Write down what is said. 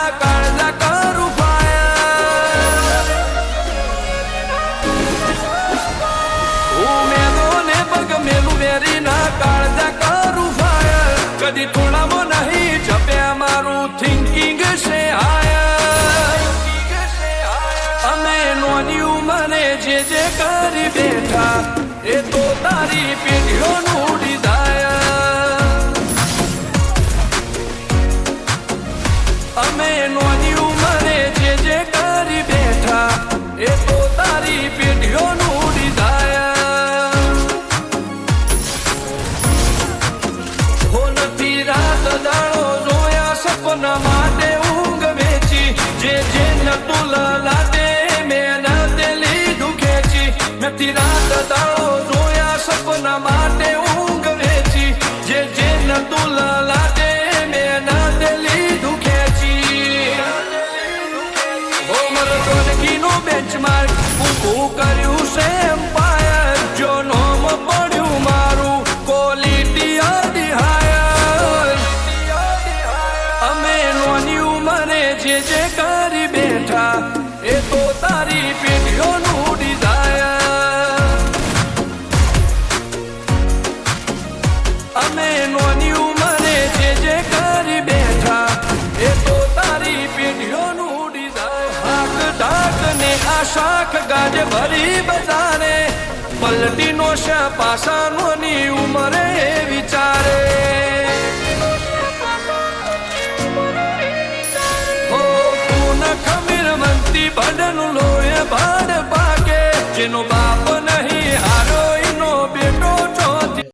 ના કાળજા કરું ફાયર હું મેલો ને પગ મેલું વેરી ના કાળજા કરું ફાયર કદી થોડામાં નહીં જપ્યા મારું થિંકિંગ છે હાયર અમે નોની ઉંમરે જે કરી બેઠા એ તો તારી પેઢીઓનું ડિઝાયર અમે નોની ઉંમરે જે કરી બેઠા એ તો તારી પેઢીઓનું ડિઝાયર હો નથી રાત દાડો જોયા સપના માટે ઊંઘ વેચી જે નતું લાદે મેં લીધું ખેંચી નથી રાત દાડો જોયા સપના માટે ઊંઘ વેચી જે નતું લાદે મેં લીધું ખેંચી હો મરદોનગીનું બેન્ચમાર્ક ઊભું કર્યું છે એમ્પાયર જો નોમ પડ્યું મારું ક્વોલિટી અડી હાયર અમે નોની ઉંમરે જે કરી બેઠા એ તો તારી પેઢીઓનું ડિઝાયર અમે નોની ઉંમરે જે કરી બેઠા એ તો તારી પેઢીઓનું ડિઝાયર હાક ઢાક ને આ શાખ ગાજ ભરી બજારે પલટી નો શા પાસાનોની ઉંમરે વિચારે ખમીર મંતી ભડનું લોહે ભાડ પાકે જેનો